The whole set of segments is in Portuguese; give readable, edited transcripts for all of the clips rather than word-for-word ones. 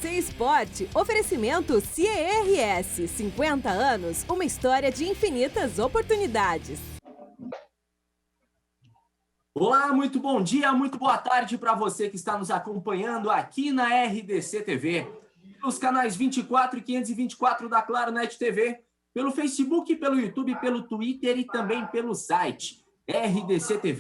RDC Esporte, oferecimento CERS, 50 anos, uma história de infinitas oportunidades. Olá, muito bom dia, muito boa tarde para você que está nos acompanhando aqui na RDC TV, pelos canais 24 e 524 da Claro Net TV, pelo Facebook, pelo YouTube, pelo Twitter e também pelo site rdctv.com.br.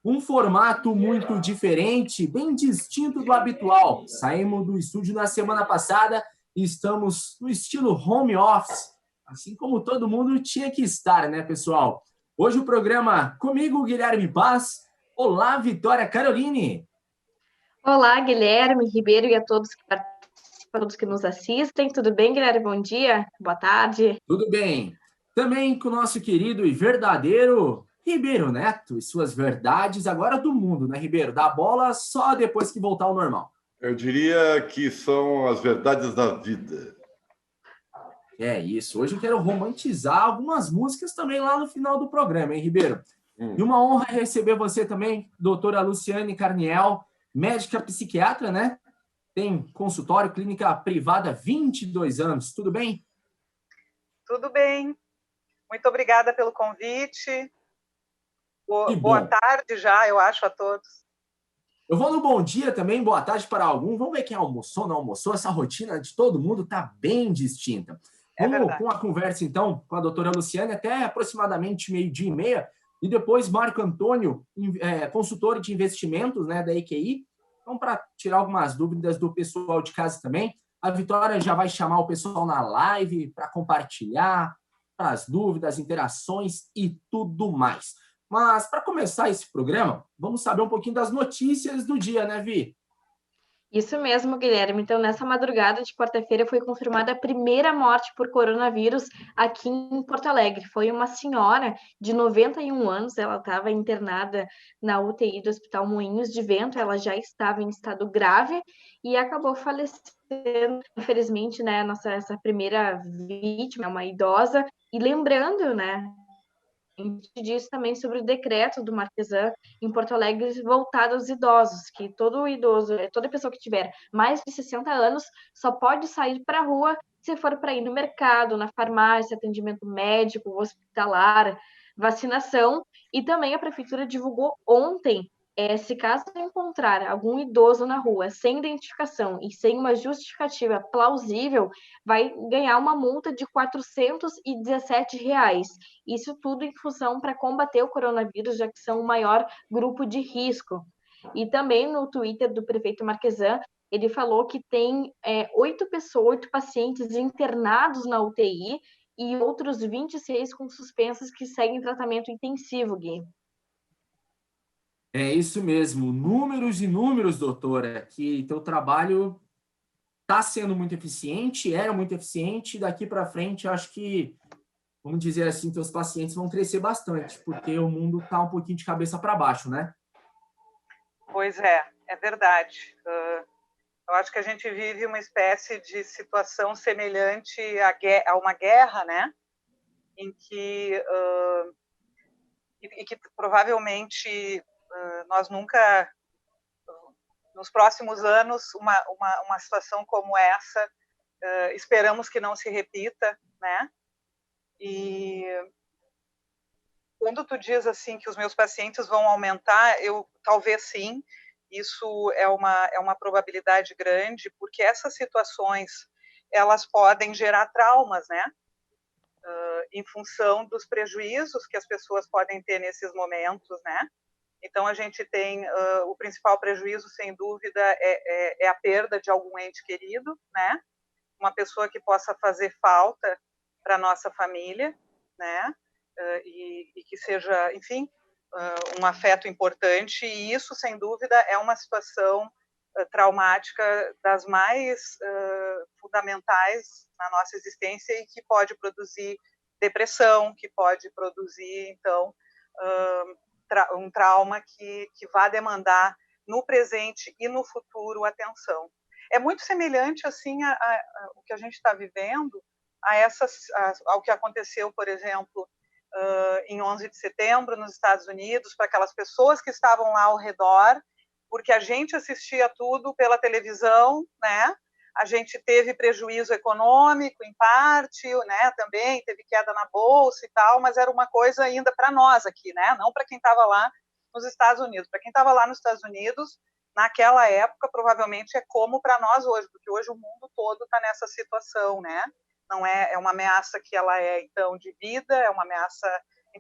Um formato muito diferente, bem distinto do habitual. Saímos do estúdio na semana passada e estamos no estilo home office, assim como todo mundo tinha que estar, né, pessoal? Hoje o programa comigo, Guilherme Paz. Olá, Vitória Caroline. Olá, Guilherme Ribeiro e a todos que participam, todos que nos assistem. Tudo bem, Guilherme? Bom dia, boa tarde. Tudo bem. Também com o nosso querido e verdadeiro Ribeiro Neto e suas verdades agora do mundo, né, Ribeiro? Da bola só depois que voltar ao normal. Eu diria que são as verdades da vida. É isso. Hoje eu quero romantizar algumas músicas também lá no final do programa, hein, Ribeiro? E uma honra receber você também, doutora Luciane Carniel, médica psiquiatra, né? Tem consultório, clínica privada, 22 anos. Tudo bem? Tudo bem. Muito obrigada pelo convite. Boa tarde já, eu acho, a todos. Eu vou no bom dia também, boa tarde para algum. Vamos ver quem almoçou, não almoçou. Essa rotina de todo mundo está bem distinta. Vamos com a conversa, então, com a doutora Luciane, até aproximadamente 12h30. E depois, Marco Antônio, consultor de investimentos, né, da EQI. Então, para tirar algumas dúvidas do pessoal de casa também. A Vitória já vai chamar o pessoal na live para compartilhar as dúvidas, interações e tudo mais. Mas, para começar esse programa, vamos saber um pouquinho das notícias do dia, né, Vi? Isso mesmo, Guilherme. Então, nessa madrugada de quarta-feira foi confirmada a primeira morte por coronavírus aqui em Porto Alegre. Foi uma senhora de 91 anos, ela estava internada na UTI do Hospital Moinhos de Vento, ela já estava em estado grave e acabou falecendo, infelizmente, né, essa primeira vítima, uma idosa. E lembrando, né, a gente disse também sobre o decreto do Marquesan em Porto Alegre voltado aos idosos, que todo idoso, toda pessoa que tiver mais de 60 anos só pode sair para a rua se for para ir no mercado, na farmácia, atendimento médico, hospitalar, vacinação. E também a prefeitura divulgou ontem, se caso encontrar algum idoso na rua sem identificação e sem uma justificativa plausível, vai ganhar uma multa de R$ 417. Isso tudo em função para combater o coronavírus, já que são o maior grupo de risco. E também no Twitter do prefeito Marquesan, ele falou que tem 8 pacientes internados na UTI e outros 26 com suspensas que seguem tratamento intensivo, Gui. É isso mesmo. Números e números, doutora, que teu trabalho está sendo muito eficiente, era muito eficiente, daqui para frente acho que, vamos dizer assim, teus pacientes vão crescer bastante, porque o mundo está um pouquinho de cabeça para baixo, né? Pois é verdade. Eu acho que a gente vive uma espécie de situação semelhante a uma guerra, né? Em que provavelmente nós nunca, nos próximos anos, uma situação como essa, esperamos que não se repita, né? E quando tu diz assim que os meus pacientes vão aumentar, talvez sim, isso é uma probabilidade grande, porque essas situações elas podem gerar traumas, né? Em função dos prejuízos que as pessoas podem ter nesses momentos, né? Então a gente tem o principal prejuízo, sem dúvida, é a perda de algum ente querido, né? Uma pessoa que possa fazer falta para a nossa família, né? E que seja, enfim, um afeto importante, e isso, sem dúvida, é uma situação traumática das mais fundamentais na nossa existência e que pode produzir depressão, que pode produzir, então, um trauma que vai demandar no presente e no futuro atenção. É muito semelhante, assim, o que a gente está vivendo ao que aconteceu, por exemplo, em 11 de setembro, nos Estados Unidos, para aquelas pessoas que estavam lá ao redor porque a gente assistia tudo pela televisão, né? A gente teve prejuízo econômico, em parte, né? Também teve queda na bolsa e tal, mas era uma coisa ainda para nós aqui, né? Não para quem estava lá nos Estados Unidos. Para quem estava lá nos Estados Unidos, naquela época, provavelmente é como para nós hoje, porque hoje o mundo todo está nessa situação, né? Não é uma ameaça que ela é, então, de vida, é uma ameaça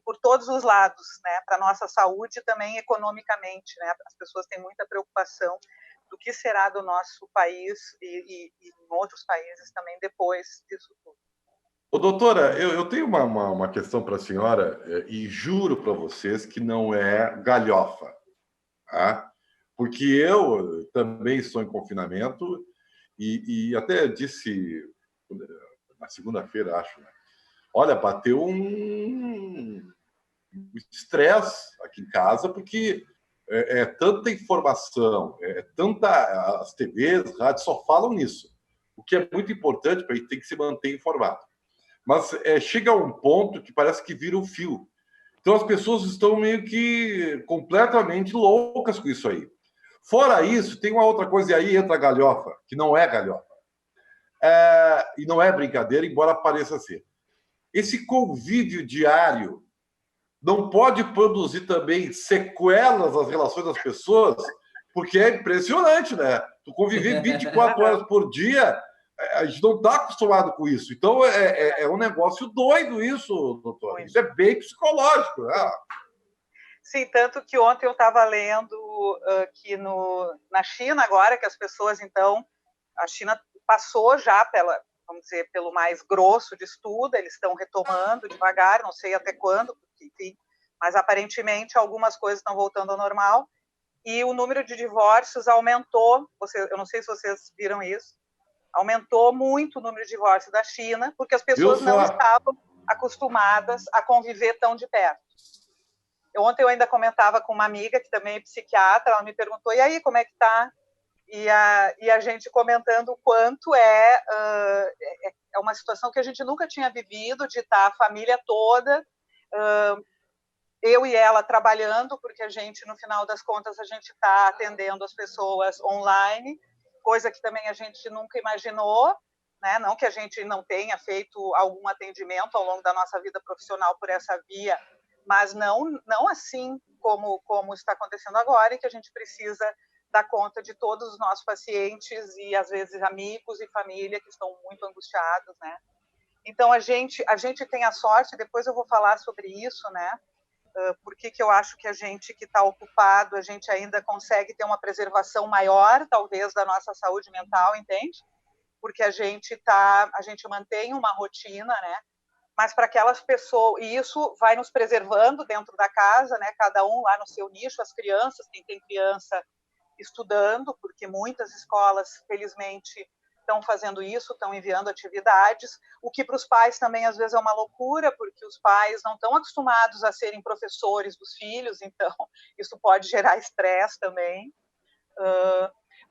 por todos os lados, né? Para a nossa saúde e também economicamente, né? As pessoas têm muita preocupação do que será do nosso país e em outros países também depois disso tudo. Ô, doutora, eu tenho uma questão para a senhora e juro para vocês que não é galhofa, tá? Porque eu também estou em confinamento e até disse na segunda-feira, acho, né? Olha, bateu um estresse aqui em casa, porque é tanta informação, as TVs, rádios só falam nisso, o que é muito importante para a gente ter que se manter informado. Mas chega a um ponto que parece que vira um fio. Então as pessoas estão meio que completamente loucas com isso aí. Fora isso, tem uma outra coisa, e aí entra a galhofa, que não é galhofa. E não é brincadeira, embora pareça ser. Esse convívio diário não pode produzir também sequelas nas relações das pessoas, porque é impressionante, né? Tu conviver 24 horas por dia, a gente não está acostumado com isso. Então, é um negócio doido isso, doutor. Isso é bem psicológico, né? Sim, tanto que ontem eu estava lendo que na China agora, que as pessoas, então, a China passou já vamos dizer, pelo mais grosso de estudo, eles estão retomando devagar, não sei até quando, enfim, mas aparentemente algumas coisas estão voltando ao normal, e o número de divórcios aumentou, eu não sei se vocês viram isso, aumentou muito o número de divórcios da China, porque as pessoas não estavam acostumadas a conviver tão de perto. Ontem eu ainda comentava com uma amiga, que também é psiquiatra, ela me perguntou, e aí, como é que tá? E a gente comentando o quanto é uma situação que a gente nunca tinha vivido, de estar a família toda, eu e ela trabalhando, porque a gente, no final das contas, a gente está atendendo as pessoas online, coisa que também a gente nunca imaginou, né? Não que a gente não tenha feito algum atendimento ao longo da nossa vida profissional por essa via, mas não assim como está acontecendo agora, e que a gente precisa dar conta de todos os nossos pacientes e, às vezes, amigos e família que estão muito angustiados, né? Então, a gente tem a sorte, depois eu vou falar sobre isso, né? Por que eu acho que a gente que está ocupado, a gente ainda consegue ter uma preservação maior, talvez, da nossa saúde mental, entende? Porque a gente mantém uma rotina, né? Mas para aquelas pessoas, e isso vai nos preservando dentro da casa, né? Cada um lá no seu nicho, as crianças, quem tem criança estudando, porque muitas escolas, felizmente, estão fazendo isso, estão enviando atividades, o que para os pais também às vezes é uma loucura, porque os pais não estão acostumados a serem professores dos filhos, então isso pode gerar estresse também.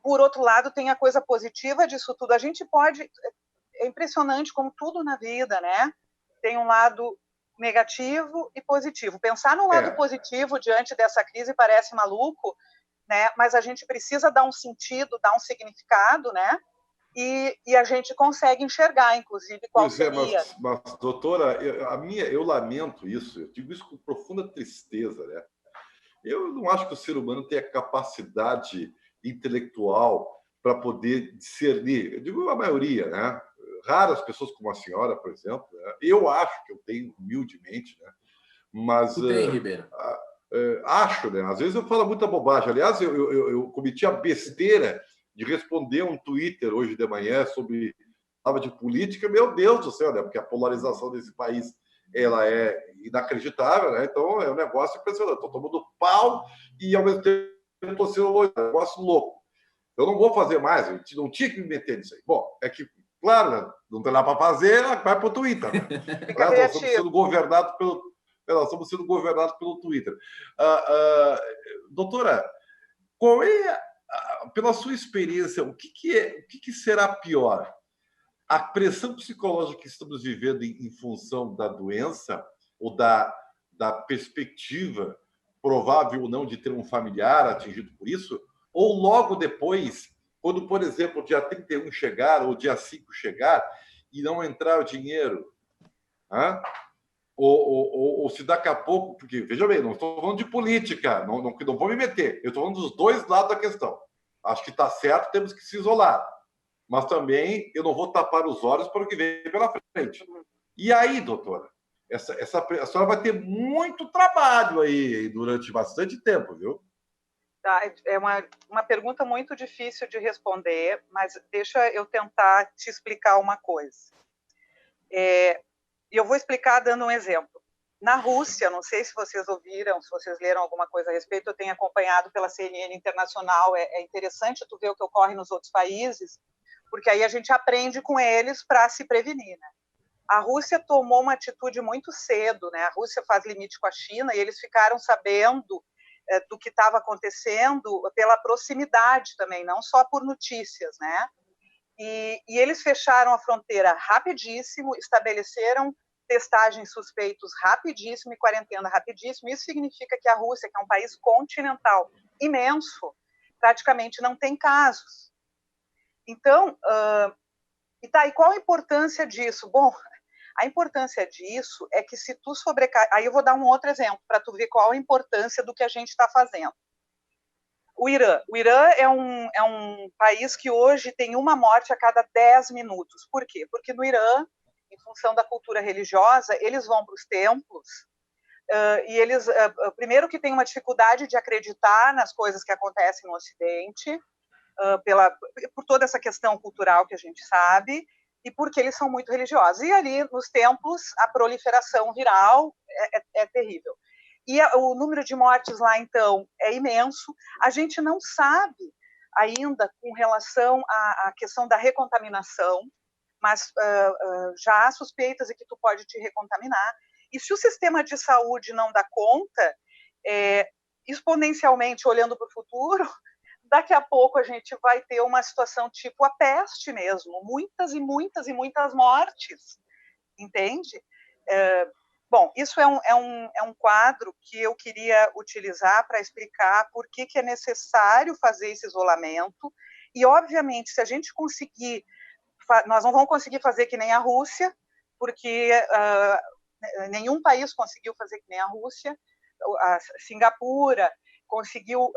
Por outro lado, tem a coisa positiva disso tudo. A gente pode... É impressionante como tudo na vida, né? Tem um lado negativo e positivo. Pensar no lado positivo diante dessa crise parece maluco, né? Mas a gente precisa dar um sentido, dar um significado, né? E a gente consegue enxergar, inclusive, qual seria. Mas, doutora, eu lamento isso, eu digo isso com profunda tristeza, né? Eu não acho que o ser humano tenha capacidade intelectual para poder discernir. Eu digo a maioria, né? Raras pessoas como a senhora, por exemplo. Né? Eu acho que eu tenho, humildemente, né? Mas... Tu tem, Ribeiro? Acho, né? Às vezes eu falo muita bobagem. Aliás, eu cometi a besteira de responder um Twitter hoje de manhã sobre falava de política. Meu Deus do céu, né? Porque a polarização desse país ela é inacreditável, né? Então é um negócio impressionante. Estou tomando pau e ao mesmo tempo estou sendo um negócio louco. Eu não vou fazer mais, a gente não tinha que me meter nisso aí. Bom, é que, claro, né? Não tem nada para fazer, vai para o Twitter. Né? Nós estamos sendo governados pelo Twitter. Doutora, qual é, pela sua experiência, o que será pior? A pressão psicológica que estamos vivendo em função da doença ou da perspectiva provável ou não de ter um familiar atingido por isso? ou logo depois, quando, por exemplo, o dia 31 chegar, ou dia 5 chegar, e não entrar o dinheiro? Hã? Ou se daqui a pouco... Porque, veja bem, não estou falando de política, não vou me meter. Eu estou falando dos dois lados da questão. Acho que está certo, temos que se isolar. Mas também eu não vou tapar os olhos para o que vem pela frente. E aí, doutora, a senhora vai ter muito trabalho aí durante bastante tempo, viu? Tá, é uma pergunta muito difícil de responder, mas deixa eu tentar te explicar uma coisa. E eu vou explicar dando um exemplo. Na Rússia, não sei se vocês ouviram, se vocês leram alguma coisa a respeito, eu tenho acompanhado pela CNN Internacional, é interessante tu ver o que ocorre nos outros países, porque aí a gente aprende com eles para se prevenir, né? A Rússia tomou uma atitude muito cedo, né? A Rússia faz limite com a China e eles ficaram sabendo do que estava acontecendo pela proximidade também, não só por notícias, né? E eles fecharam a fronteira rapidíssimo, estabeleceram testagens suspeitos rapidíssimo e quarentena rapidíssimo. Isso significa que a Rússia, que é um país continental imenso, praticamente não tem casos. Então, e qual a importância disso? Bom, a importância disso é que se tu sobrecarregar... Aí eu vou dar um outro exemplo para tu ver qual a importância do que a gente está fazendo. O Irã é um país que hoje tem uma morte a cada 10 minutos. Por quê? Porque no Irã, em função da cultura religiosa, eles vão para os templos e eles, primeiro que tem uma dificuldade de acreditar nas coisas que acontecem no Ocidente, por toda essa questão cultural que a gente sabe, e porque eles são muito religiosos. E ali, nos templos, a proliferação viral é terrível. E o número de mortes lá, então, é imenso. A gente não sabe ainda com relação à questão da recontaminação, mas já há suspeitas de que tu pode te recontaminar. E se o sistema de saúde não dá conta, exponencialmente olhando para o futuro, daqui a pouco a gente vai ter uma situação tipo a peste mesmo, muitas e muitas e muitas mortes, entende? Bom, isso é um quadro que eu queria utilizar para explicar por que é necessário fazer esse isolamento, e, obviamente, se a gente conseguir, nós não vamos conseguir fazer que nem a Rússia, porque nenhum país conseguiu fazer que nem a Rússia, a Singapura conseguiu,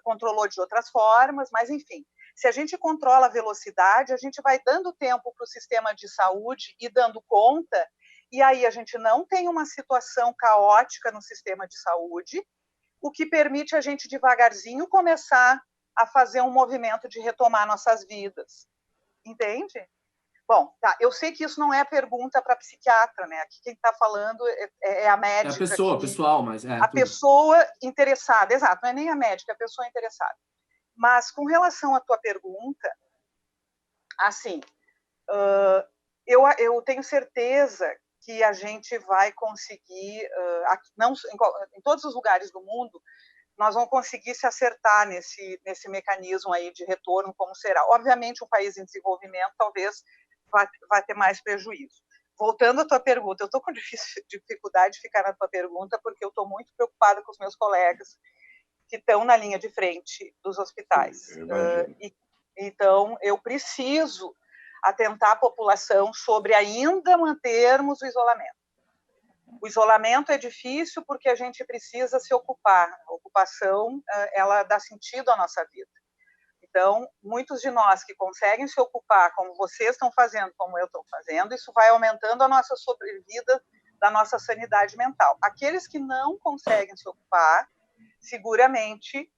controlou de outras formas, mas, enfim, se a gente controla a velocidade, a gente vai dando tempo para o sistema de saúde e dando conta, e aí a gente não tem uma situação caótica no sistema de saúde, o que permite a gente devagarzinho começar a fazer um movimento de retomar nossas vidas. Entende? Bom, tá, eu sei que isso não é pergunta para psiquiatra, né? Aqui quem está falando é a médica. É a pessoa, pessoal, mas a pessoa interessada, exato, não é nem a médica, é a pessoa interessada. Mas com relação à tua pergunta, assim, eu tenho certeza que a gente vai conseguir, em todos os lugares do mundo, nós vamos conseguir se acertar nesse mecanismo aí de retorno, como será. Obviamente, um país em desenvolvimento talvez vai ter mais prejuízo. Voltando à tua pergunta, eu estou com dificuldade de ficar na tua pergunta, porque eu estou muito preocupada com os meus colegas que estão na linha de frente dos hospitais. Então, eu preciso atentar a população sobre ainda mantermos o isolamento. O isolamento é difícil porque a gente precisa se ocupar. A ocupação, ela dá sentido à nossa vida. Então, muitos de nós que conseguem se ocupar, como vocês estão fazendo, como eu estou fazendo, isso vai aumentando a nossa sobrevida, da nossa sanidade mental. Aqueles que não conseguem se ocupar, seguramente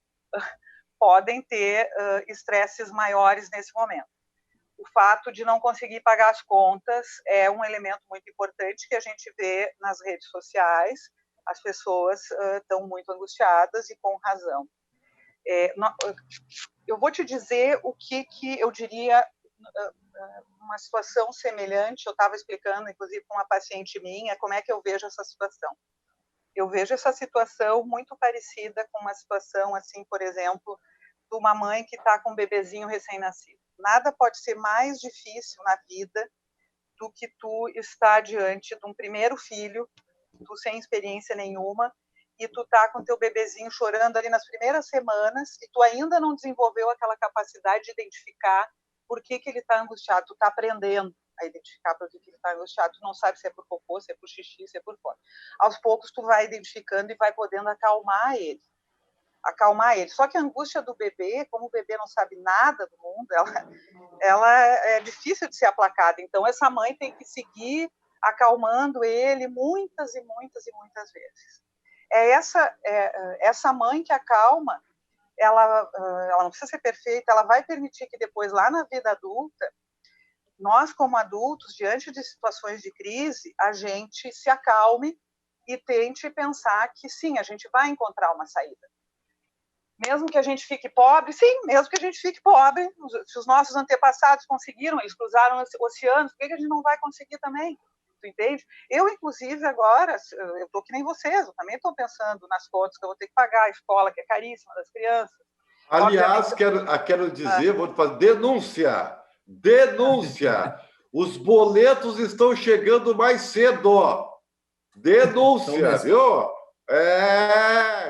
podem ter estresses maiores nesse momento. O fato de não conseguir pagar as contas é um elemento muito importante que a gente vê nas redes sociais. As pessoas estão muito angustiadas e com razão. Eu vou te dizer o que eu diria uma situação semelhante. Eu estava explicando, inclusive, com uma paciente minha, como é que eu vejo essa situação. Eu vejo essa situação muito parecida com uma situação, assim, por exemplo, de uma mãe que está com um bebezinho recém-nascido. Nada pode ser mais difícil na vida do que tu estar diante de um primeiro filho, tu sem experiência nenhuma, e tu tá com teu bebezinho chorando ali nas primeiras semanas e tu ainda não desenvolveu aquela capacidade de identificar por que ele está angustiado. Tu tá aprendendo a identificar por que ele está angustiado. Tu não sabe se é por cocô, se é por xixi, se é por fora. Aos poucos tu vai identificando e vai podendo acalmar ele. Só que a angústia do bebê, como o bebê não sabe nada do mundo, ela é difícil de ser aplacada. Então, essa mãe tem que seguir acalmando ele muitas e muitas e muitas vezes. Essa mãe que acalma, ela não precisa ser perfeita, ela vai permitir que depois, lá na vida adulta, nós, como adultos, diante de situações de crise, a gente se acalme e tente pensar que, sim, a gente vai encontrar uma saída. Mesmo que a gente fique pobre, sim, mesmo que a gente fique pobre, se os nossos antepassados conseguiram, eles cruzaram oceanos, por que a gente não vai conseguir também? Tu entende? Eu, inclusive, agora, eu estou que nem vocês, eu também estou pensando nas contas que eu vou ter que pagar, a escola, que é caríssima, das crianças. Aliás, quero dizer, vou fazer denúncia. Os boletos estão chegando mais cedo. Denúncia, viu?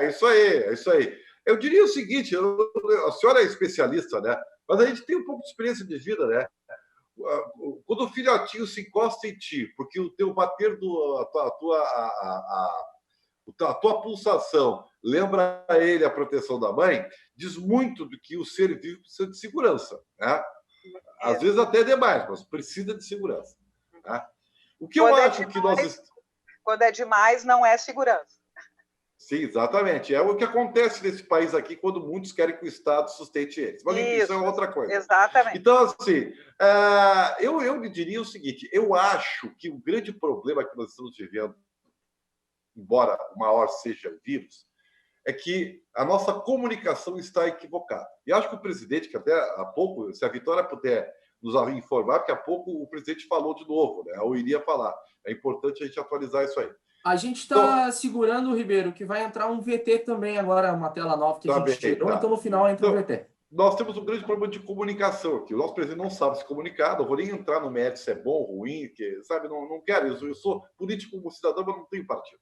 Isso aí. Eu diria o seguinte, a senhora é especialista, né? Mas a gente tem um pouco de experiência de vida, né? Quando o filhotinho se encosta em ti, porque o teu bater a tua pulsação lembra a ele a proteção da mãe, diz muito do que o ser vivo precisa de segurança, né? Às vezes até demais, mas precisa de segurança. Né? O que eu acho que nós... Quando é demais, não é segurança. Sim, exatamente. É o que acontece nesse país aqui quando muitos querem que o Estado sustente eles. Mas isso é outra coisa. Exatamente. Então, assim, eu lhe diria o seguinte, eu acho que o grande problema que nós estamos vivendo, embora o maior seja o vírus, é que a nossa comunicação está equivocada. E acho que o presidente, que até há pouco, se a Vitória puder nos informar, porque há pouco o presidente falou de novo, né? Ou iria falar. É importante a gente atualizar isso aí. A gente está segurando, Ribeiro, que vai entrar um VT também agora, uma tela nova que a gente tirou, então no final entra o VT. Nós temos um grande problema de comunicação aqui. O nosso presidente não sabe se comunicar, não vou nem entrar no mérito se é bom, ruim, que, sabe, não quero isso. Eu sou político como cidadão, mas não tenho partido.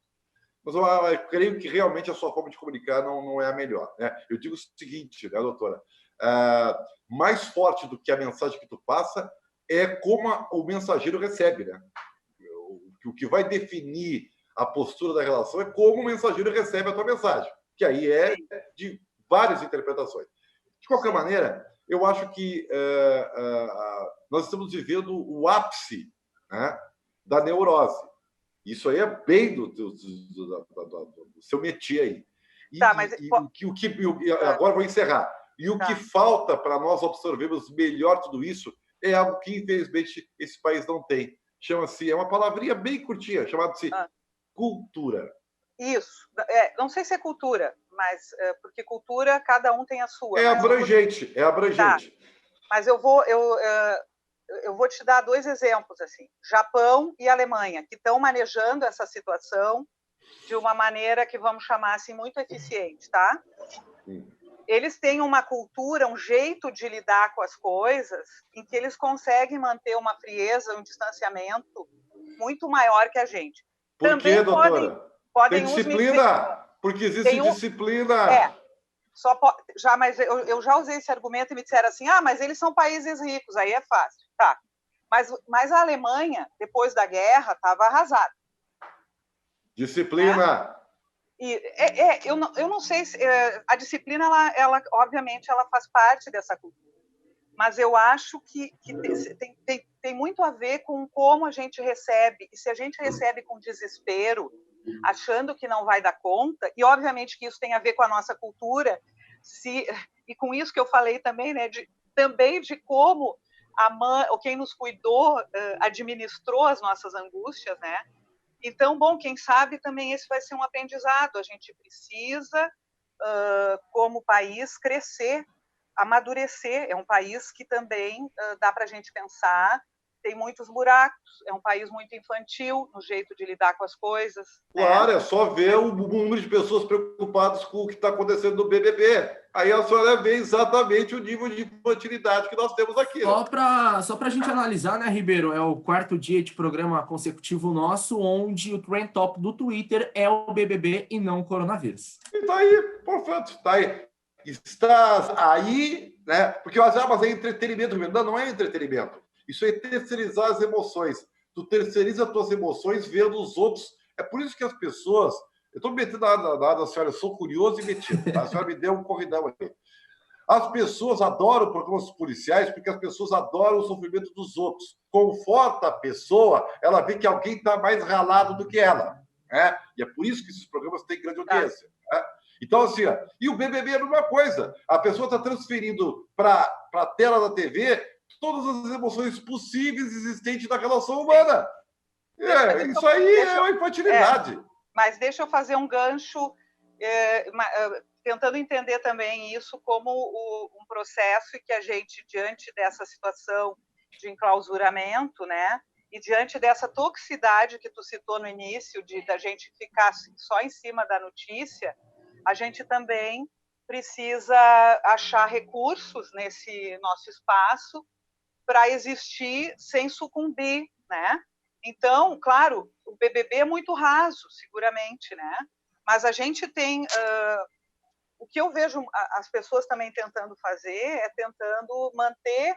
Mas eu creio que realmente a sua forma de comunicar não é a melhor. Né? Eu digo o seguinte, né, doutora? Mais forte do que a mensagem que tu passa é como o mensageiro recebe, né? O que vai definir a postura da relação é como o mensageiro recebe a tua mensagem, que aí é de várias interpretações. De qualquer maneira, eu acho que nós estamos vivendo o ápice, né, da neurose. Isso aí é bem do seu métier aí. Agora vou encerrar. E o que falta para nós absorvermos melhor tudo isso é algo que, infelizmente, esse país não tem. Chama-se, é uma palavrinha bem curtinha, chamada-se cultura. Isso. Não sei se é cultura, mas porque cultura, cada um tem a sua. É abrangente. Tá. Mas eu vou te dar 2 exemplos, assim. Japão e Alemanha, que estão manejando essa situação de uma maneira que vamos chamar assim muito eficiente, tá? Eles têm uma cultura, um jeito de lidar com as coisas em que eles conseguem manter uma frieza, um distanciamento muito maior que a gente. Por quê, doutora? Podem tem disciplina, porque existe disciplina. Mas eu já usei esse argumento e me disseram assim, mas eles são países ricos, aí é fácil. Tá. Mas a Alemanha, depois da guerra, estava arrasada. Disciplina. Eu não sei se a disciplina, ela obviamente, ela faz parte dessa cultura. Mas eu acho que tem muito a ver com como a gente recebe. E se a gente recebe com desespero, achando que não vai dar conta, e obviamente que isso tem a ver com a nossa cultura, e com isso que eu falei também, né, também de como a mãe, ou quem nos cuidou, administrou as nossas angústias, né? Então, bom, quem sabe também esse vai ser um aprendizado. A gente precisa, como país, crescer, amadurecer. É um país que também dá para a gente pensar tem muitos buracos, é um país muito infantil no jeito de lidar com as coisas. Claro, é só ver o número de pessoas preocupadas com o que está acontecendo no BBB. Aí a senhora vê exatamente o nível de infantilidade que nós temos aqui. Só para a gente analisar, né, Ribeiro? É o 4º dia de programa consecutivo nosso, onde o trend top do Twitter é o BBB e não o coronavírus. E tá aí, portanto, está aí. Está aí, né? Porque mas é entretenimento mesmo. Não é entretenimento. Isso é terceirizar as emoções. Tu terceiriza as tuas emoções vendo os outros. É por isso que as pessoas... Eu estou me metendo nada, senhora, eu sou curioso e metido. Tá? A senhora me deu um corridão aqui. As pessoas adoram programas policiais porque as pessoas adoram o sofrimento dos outros. Conforta a pessoa, ela vê que alguém está mais ralado do que ela. Né? E é por isso que esses programas têm grande audiência. Né? Então, assim, ó, e o BBB é a mesma coisa. A pessoa está transferindo para a tela da TV todas as emoções possíveis existentes da relação humana. Isso aí é uma infantilidade. Mas deixa eu fazer um gancho, tentando entender também isso como um processo e que a gente, diante dessa situação de enclausuramento, né, e diante dessa toxicidade que tu citou no início, da gente ficar só em cima da notícia, a gente também precisa achar recursos nesse nosso espaço para existir sem sucumbir, né? Então, claro, o BBB é muito raso, seguramente, né? Mas a gente tem... o que eu vejo as pessoas também tentando fazer é tentando manter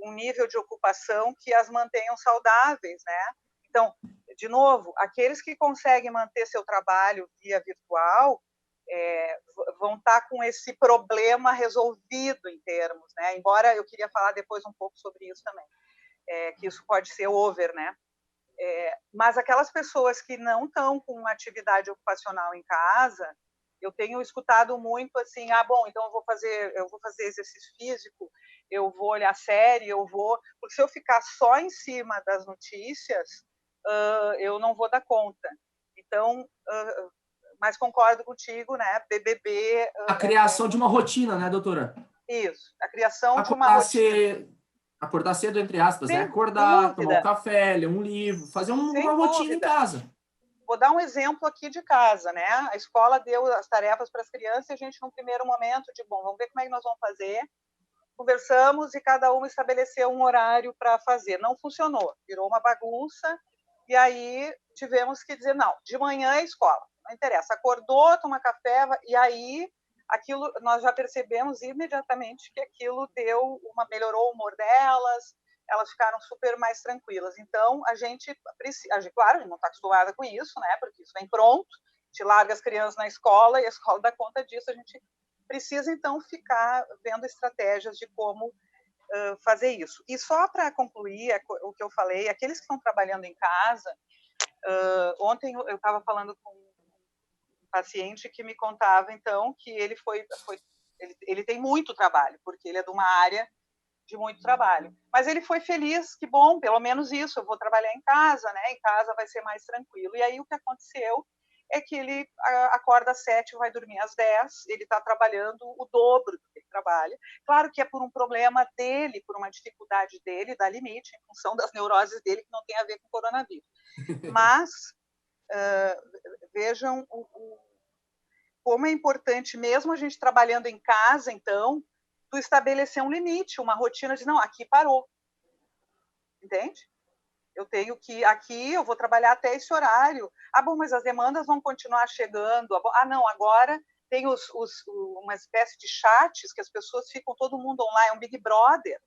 um nível de ocupação que as mantenham saudáveis, né? Então, de novo, aqueles que conseguem manter seu trabalho via virtual vão estar com esse problema resolvido em termos, né? Embora eu queria falar depois um pouco sobre isso também, que isso pode ser over, né? Mas aquelas pessoas que não estão com uma atividade ocupacional em casa, eu tenho escutado muito assim, bom, então eu vou fazer exercício físico, eu vou olhar série, porque se eu ficar só em cima das notícias, eu não vou dar conta. Então, mas concordo contigo, né? BBB... A criação de uma rotina, né, doutora? Isso, a criação de uma rotina. Acordar cedo, entre aspas, né? Acordar, tomar um café, ler um livro, fazer uma rotina em casa. Vou dar um exemplo aqui de casa, né? A escola deu as tarefas para as crianças e a gente, num primeiro momento, vamos ver como é que nós vamos fazer. Conversamos e cada uma estabeleceu um horário para fazer. Não funcionou, virou uma bagunça e aí tivemos que dizer, não, de manhã é escola, não interessa. Acordou, toma café e aí aquilo nós já percebemos imediatamente que aquilo melhorou o humor delas, elas ficaram super mais tranquilas. Então, a gente claro, a gente não está acostumada com isso, né? Porque isso vem pronto, te larga as crianças na escola e a escola dá conta disso. A gente precisa, então, ficar vendo estratégias de como fazer isso. E só para concluir o que eu falei, aqueles que estão trabalhando em casa, ontem eu estava falando com um paciente que me contava, então, que ele tem muito trabalho, porque ele é de uma área de muito trabalho. Mas ele foi feliz, que bom, pelo menos isso, eu vou trabalhar em casa, né? Em casa vai ser mais tranquilo. E aí o que aconteceu é que ele acorda às 7, vai dormir às 10, ele está trabalhando o dobro do que ele trabalha. Claro que é por um problema dele, por uma dificuldade dele, dá limite, em função das neuroses dele, que não tem a ver com o coronavírus. Mas vejam como é importante, mesmo a gente trabalhando em casa, então, tu estabelecer um limite, uma rotina de, não, aqui parou. Entende? Eu tenho que, aqui eu vou trabalhar até esse horário. Bom, mas as demandas vão continuar chegando. Não, agora tem uma espécie de chats que as pessoas ficam todo mundo online, um Big Brother.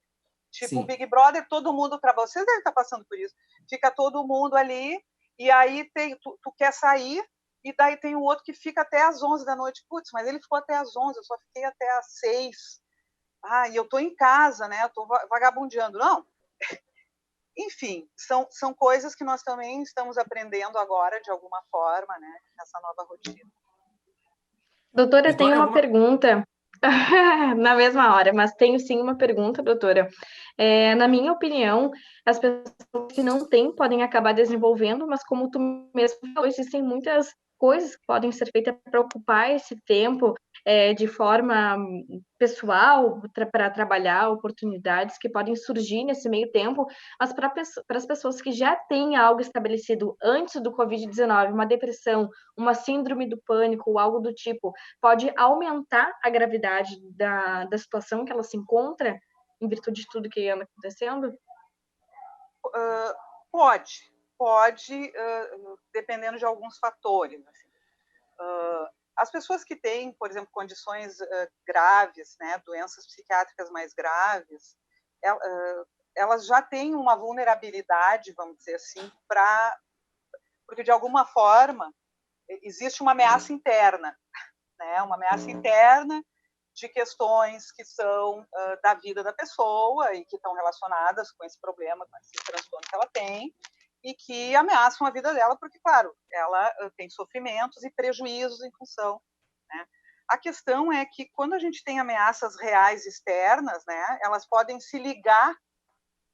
Tipo, o Big Brother, todo mundo, para vocês devem estar passando por isso. Fica todo mundo ali, e aí tu quer sair, e daí tem o outro que fica até às 11 da noite. Putz, mas ele ficou até às 11, eu só fiquei até às 6. E eu estou em casa, né? Eu estou vagabundeando. Não. Enfim, são coisas que nós também estamos aprendendo agora, de alguma forma, né? Nessa nova rotina. Doutora, tem uma pergunta. Na mesma hora, mas tenho sim uma pergunta, doutora. Na minha opinião, as pessoas que não têm podem acabar desenvolvendo, mas como tu mesmo falou, existem muitas coisas que podem ser feitas para ocupar esse tempo, de forma pessoal para trabalhar, oportunidades que podem surgir nesse meio tempo, mas para as pessoas que já têm algo estabelecido antes do Covid-19, uma depressão, uma síndrome do pânico, algo do tipo, pode aumentar a gravidade da situação que ela se encontra, em virtude de tudo que anda acontecendo? Pode, dependendo de alguns fatores. Assim. As pessoas que têm, por exemplo, condições graves, né, doenças psiquiátricas mais graves, elas já têm uma vulnerabilidade, vamos dizer assim, porque de alguma forma existe uma ameaça interna, né, uma ameaça interna de questões que são da vida da pessoa e que estão relacionadas com esse problema, com esse transtorno que ela tem, e que ameaçam a vida dela, porque, claro, ela tem sofrimentos e prejuízos em função. Né? A questão é que, quando a gente tem ameaças reais externas, né, elas podem se ligar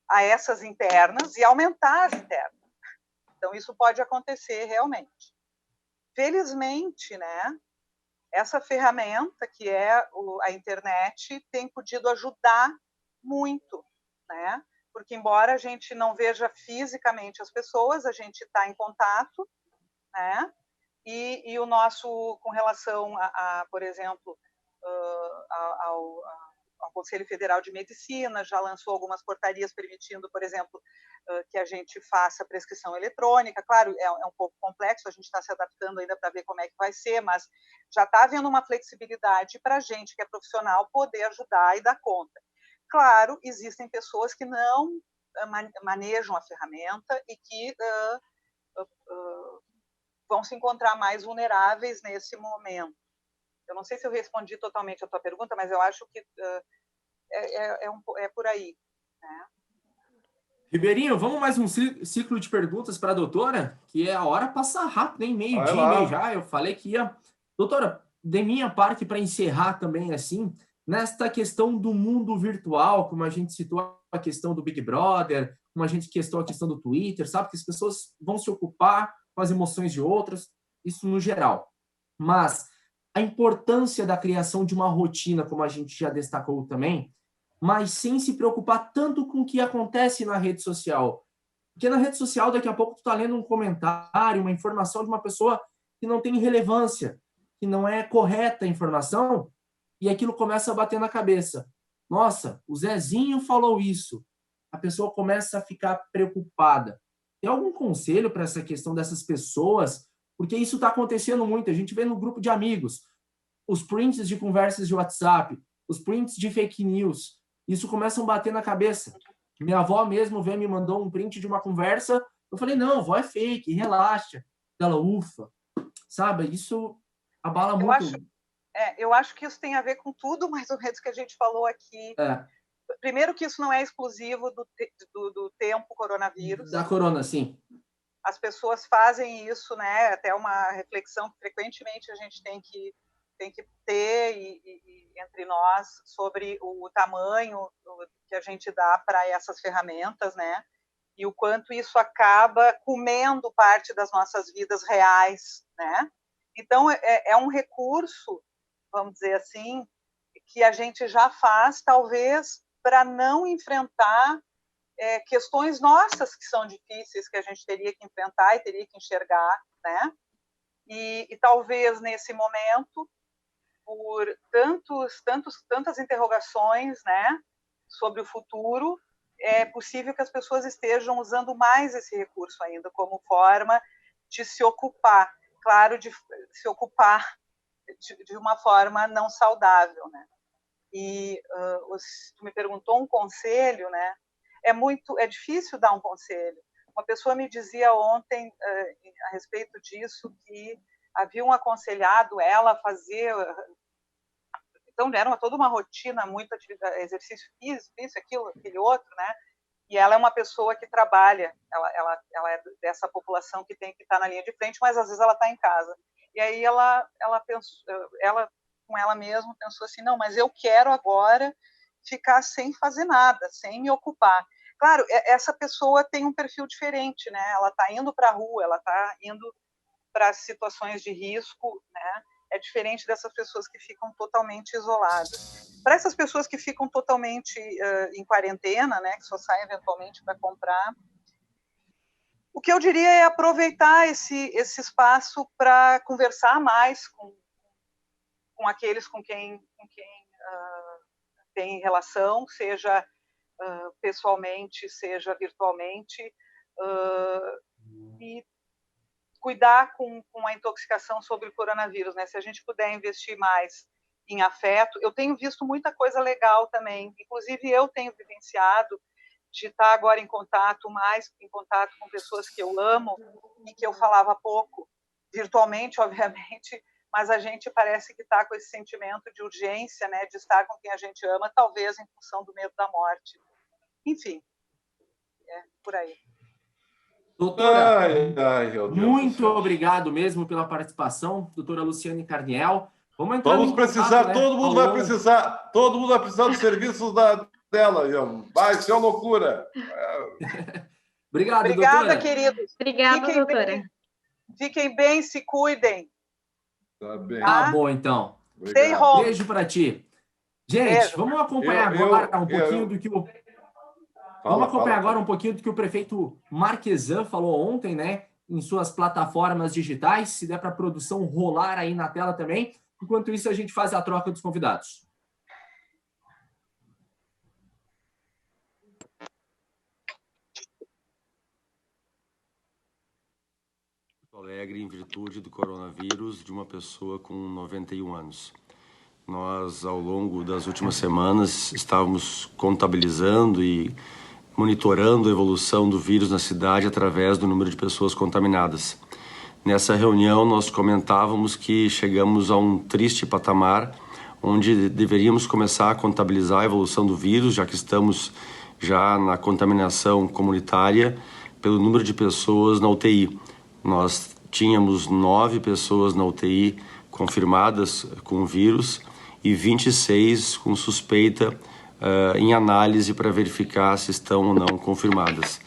a essas internas e aumentar as internas. Então, isso pode acontecer realmente. Felizmente, né, essa ferramenta, que é a internet, tem podido ajudar muito, né? Porque, embora a gente não veja fisicamente as pessoas, a gente está em contato, né? E o nosso, com relação por exemplo, ao Conselho Federal de Medicina, já lançou algumas portarias permitindo, por exemplo, que a gente faça prescrição eletrônica. Claro, é um pouco complexo, a gente está se adaptando ainda para ver como é que vai ser, mas já está havendo uma flexibilidade para a gente, que é profissional, poder ajudar e dar conta. Claro, existem pessoas que não manejam a ferramenta e que vão se encontrar mais vulneráveis nesse momento. Eu não sei se eu respondi totalmente a tua pergunta, mas eu acho que é por aí. Né? Ribeirinho, vamos mais um ciclo de perguntas para a doutora, que a hora passa rápido, hein? Meio-dia e meio já. Eu falei que ia. Doutora, de minha parte, para encerrar também, assim, nesta questão do mundo virtual, como a gente citou a questão do Big Brother, como a gente citou a questão do Twitter, sabe? Que as pessoas vão se ocupar com as emoções de outras, isso no geral. Mas a importância da criação de uma rotina, como a gente já destacou também, mas sem se preocupar tanto com o que acontece na rede social. Porque na rede social, daqui a pouco, tu tá lendo um comentário, uma informação de uma pessoa que não tem relevância, que não é correta a informação, e aquilo começa a bater na cabeça. Nossa, o Zezinho falou isso. A pessoa começa a ficar preocupada. Tem algum conselho para essa questão dessas pessoas? Porque isso está acontecendo muito. A gente vê no grupo de amigos, os prints de conversas de WhatsApp, os prints de fake news. Isso começa a bater na cabeça. Minha avó mesmo veio me mandou um print de uma conversa. Eu falei, não, avó é fake, relaxa. Ela, ufa. Sabe, isso abala muito. Eu acho que isso tem a ver com tudo, mais ou menos, que a gente falou aqui. Primeiro que isso não é exclusivo do tempo coronavírus. Da corona, sim. As pessoas fazem isso, né? Até uma reflexão que frequentemente a gente tem que ter entre nós sobre o tamanho que a gente dá para essas ferramentas, né? E o quanto isso acaba comendo parte das nossas vidas reais, né? Então, é um recurso, vamos dizer assim, que a gente já faz, talvez, para não enfrentar questões nossas que são difíceis, que a gente teria que enfrentar e teria que enxergar, né? E talvez, nesse momento, por tantas interrogações, né, sobre o futuro, é possível que as pessoas estejam usando mais esse recurso ainda como forma de se ocupar, claro, de se ocupar de uma forma não saudável, né? E tu me perguntou um conselho, né? É difícil dar um conselho. Uma pessoa me dizia ontem a respeito disso que haviam aconselhado ela a fazer. Então, era toda uma rotina, muito exercício físico, isso, aquilo, aquele outro, né? E ela é uma pessoa que trabalha, ela é dessa população que tem que estar na linha de frente, mas às vezes ela está em casa. E aí ela pensou, com ela mesma pensou assim, não, mas eu quero agora ficar sem fazer nada, sem me ocupar. Claro, essa pessoa tem um perfil diferente, né? Ela está indo para a rua, ela está indo para situações de risco, né? é diferente dessas pessoas que ficam totalmente isoladas. Para essas pessoas que ficam totalmente em quarentena, né, que só saem eventualmente para comprar, o que eu diria é aproveitar esse espaço para conversar mais com aqueles com quem tem relação, seja pessoalmente, seja virtualmente, e cuidar com a intoxicação sobre o coronavírus, né? Se a gente puder investir mais em afeto, eu tenho visto muita coisa legal também, inclusive eu tenho vivenciado de estar agora mais em contato com pessoas que eu amo e que eu falava pouco, virtualmente, obviamente, mas a gente parece que está com esse sentimento de urgência, né, de estar com quem a gente ama, talvez em função do medo da morte. Enfim, por aí. Doutora, muito obrigado mesmo pela participação, doutora Luciane Carniel. Vamos precisar, todo mundo vai precisar dos serviços dela. Vai ser uma loucura. Obrigada, doutora. Queridos. Obrigada, doutora. Fiquem bem, se cuidem. Tá bem. Tá bom, então. Beijo para ti. Gente, vamos acompanhar agora um pouquinho do que o... Vamos acompanhar agora um pouquinho do que o prefeito Marquesan falou ontem, né? Em suas plataformas digitais. Se der para a produção rolar aí na tela também. Enquanto isso, a gente faz a troca dos convidados. Porto Alegre, em virtude do coronavírus, de uma pessoa com 91 anos. Nós, ao longo das últimas semanas, estávamos contabilizando e monitorando a evolução do vírus na cidade através do número de pessoas contaminadas. Nessa reunião, nós comentávamos que chegamos a um triste patamar onde deveríamos começar a contabilizar a evolução do vírus, já que estamos já na contaminação comunitária pelo número de pessoas na UTI. Nós tínhamos 9 pessoas na UTI confirmadas com o vírus e 26 com suspeita em análise para verificar se estão ou não confirmadas.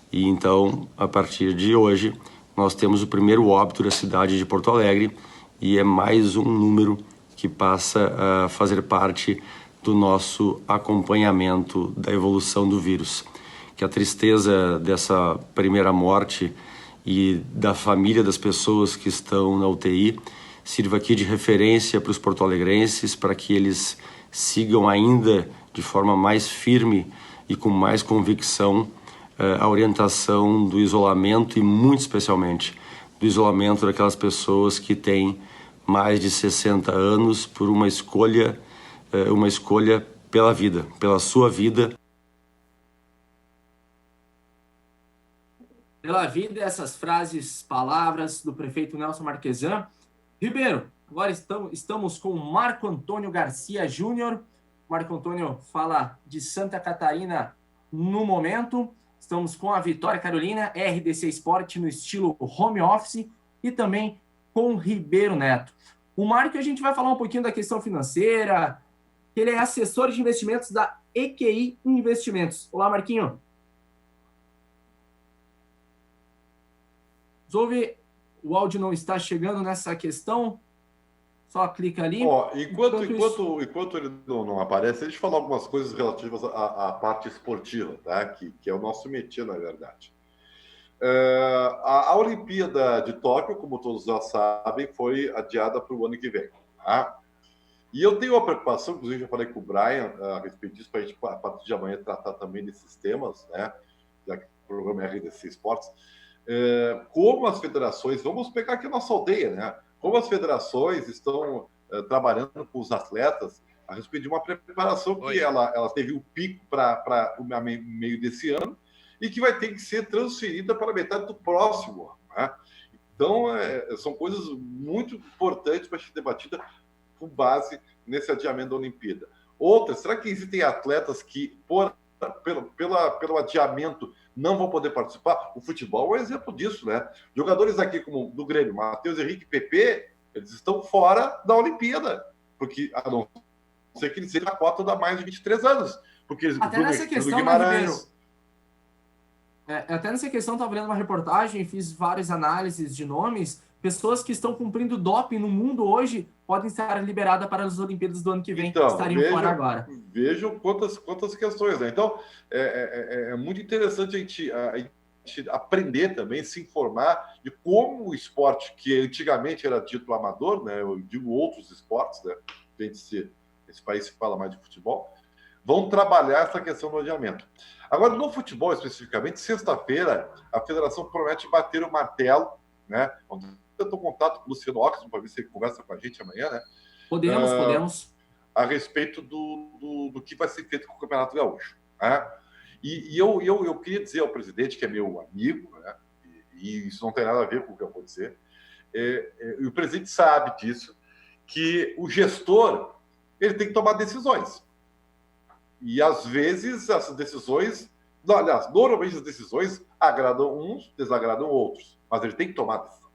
E então, a partir de hoje, nós temos o primeiro óbito da cidade de Porto Alegre e é mais um número que passa a fazer parte do nosso acompanhamento da evolução do vírus. Que a tristeza dessa primeira morte e da família das pessoas que estão na UTI sirva aqui de referência para os porto-alegrenses, para que eles sigam ainda de forma mais firme e com mais convicção a orientação do isolamento e, muito especialmente, do isolamento daquelas pessoas que têm mais de 60 anos por uma escolha pela vida, pela sua vida. Pela vida, essas frases, palavras do prefeito Nelson Marquesan. Ribeiro, agora estamos com Marco Antônio Garcia Júnior. Marco Antônio fala de Santa Catarina no momento. Estamos com a Vitória Carolina, RDC Sport no estilo home office e também com Ribeiro Neto. O Marco, a gente vai falar um pouquinho da questão financeira. Ele é assessor de investimentos da EQI Investimentos. Olá, Marquinho. Resolve, o áudio não está chegando nessa questão. Só clica ali. Enquanto ele não aparece, deixa eu falar algumas coisas relativas à parte esportiva, tá? que é o nosso métier, na verdade. A Olimpíada de Tóquio, como todos já sabem, foi adiada para o ano que vem. Tá? E eu tenho uma preocupação, inclusive já falei com o Brian a respeito disso, para a gente, a partir de amanhã, tratar também desses temas, né? Já que o programa é RDC Esportes. Como as federações, vamos pegar aqui a nossa aldeia, né? Como as federações estão trabalhando com os atletas a respeito de uma preparação que ela teve um pico para o meio desse ano e que vai ter que ser transferida para a metade do próximo ano. Né? Então, são coisas muito importantes para ser debatida com base nesse adiamento da Olimpíada. Outra, será que existem atletas que, pelo adiamento, não vão poder participar? O futebol é um exemplo disso, né? Jogadores aqui como do Grêmio, Matheus Henrique e Pepe, eles estão fora da Olimpíada, porque a não ser que eles sejam a cota da mais de 23 anos. Porque eles, até nessa questão, né, Ribeiro? Até nessa questão, estava lendo uma reportagem, fiz várias análises de nomes. pessoas que estão cumprindo doping no mundo hoje podem estar liberadas para as Olimpíadas do ano que vem, então, estariam fora agora. Vejam quantas questões, né? Então, é muito interessante a gente aprender também, se informar de como o esporte, que antigamente era dito amador, né? Eu digo outros esportes, né? Esse país se fala mais de futebol, vão trabalhar essa questão do adiamento. Agora, no futebol especificamente, sexta-feira, a federação promete bater o martelo, né? Vamos tentar contato com o Luciano Oxman para ver se ele conversa com a gente amanhã, né? Podemos. A respeito do que vai ser feito com o Campeonato Gaúcho, né? E eu queria dizer ao presidente, que é meu amigo, né? E isso não tem nada a ver com o que eu vou dizer, e o presidente sabe disso, que o gestor ele tem que tomar decisões. E, às vezes, essas decisões... Aliás, normalmente as decisões agradam uns, desagradam outros. Mas ele tem que tomar a decisão.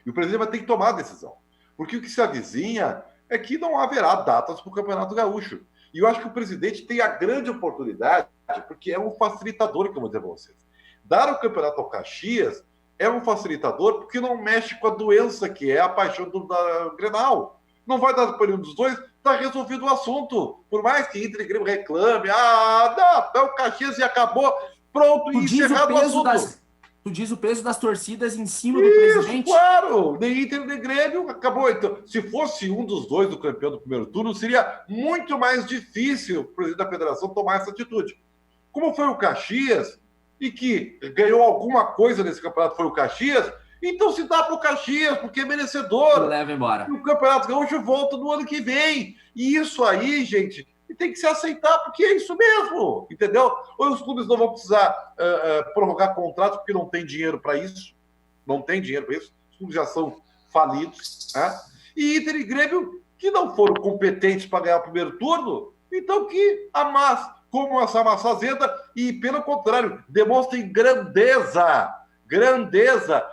E o presidente vai ter que tomar a decisão. Porque o que se avizinha é que não haverá datas para o Campeonato Gaúcho. E eu acho que o presidente tem a grande oportunidade, porque é um facilitador, que eu vou dizer para vocês. Dar o campeonato ao Caxias é um facilitador porque não mexe com a doença que é a paixão da Grenal. Não vai dar para nenhum dos dois, está resolvido o assunto. Por mais que Inter e Grêmio reclame, não, o Caxias e acabou, pronto, e encerrado o assunto. Tu diz o peso das torcidas em cima do presidente? Claro! Nem Inter nem Grêmio, acabou. Então, se fosse um dos dois do campeão do primeiro turno, seria muito mais difícil o presidente da federação tomar essa atitude. Como foi o Caxias, e que ganhou alguma coisa nesse campeonato, foi o Caxias, então se dá para o Caxias, porque é merecedor. Leva embora. E o Campeonato Gaúcho volta no ano que vem. E isso aí, gente, tem que se aceitar, porque é isso mesmo, entendeu? Ou os clubes não vão precisar prorrogar contratos porque não tem dinheiro para isso. Não tem dinheiro para isso. Os clubes já são falidos. Né? E Inter e Grêmio, que não foram competentes para ganhar o primeiro turno, então que como essa massa azeda e, pelo contrário, demonstrem grandeza.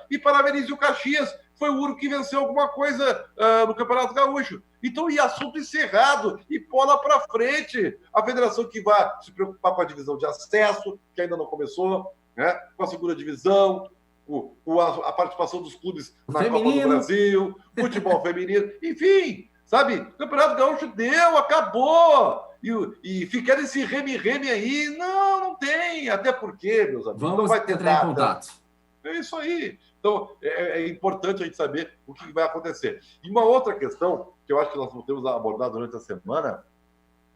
E parabenize o Caxias. Foi o único que venceu alguma coisa no Campeonato Gaúcho. Então, e assunto encerrado, e bola para frente. A federação que vai se preocupar com a divisão de acesso, que ainda não começou, né? Com a segunda divisão, com a participação dos clubes na feminino. Copa do Brasil, futebol feminino, enfim, sabe? O Campeonato Gaúcho deu, acabou. E ficar nesse reme-reme aí, não tem. Até porque, meus amigos, vamos não vai ter entrar em contato. É isso aí. Então, é importante a gente saber o que vai acontecer. E uma outra questão, que eu acho que nós temos abordado durante a semana,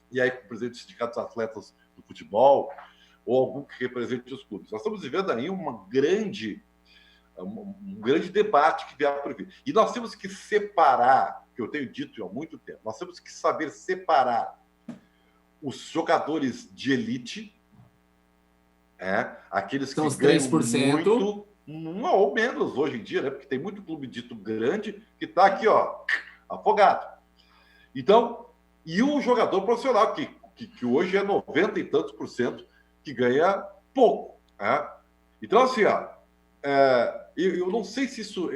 e aí com o presidente do Sindicato dos Atletas do Futebol, ou algum que represente os clubes. Nós estamos vivendo aí um grande debate que virá por vir. E nós temos que separar, que eu tenho dito há muito tempo, nós temos que saber separar os jogadores de elite, aqueles que ganham 3%. Muito, ou menos hoje em dia, né? Porque tem muito clube dito grande que está aqui, ó, afogado. Então, e o jogador profissional, que hoje é 90 e tantos % que ganha pouco. Né? Então, assim, ó, eu não sei se isso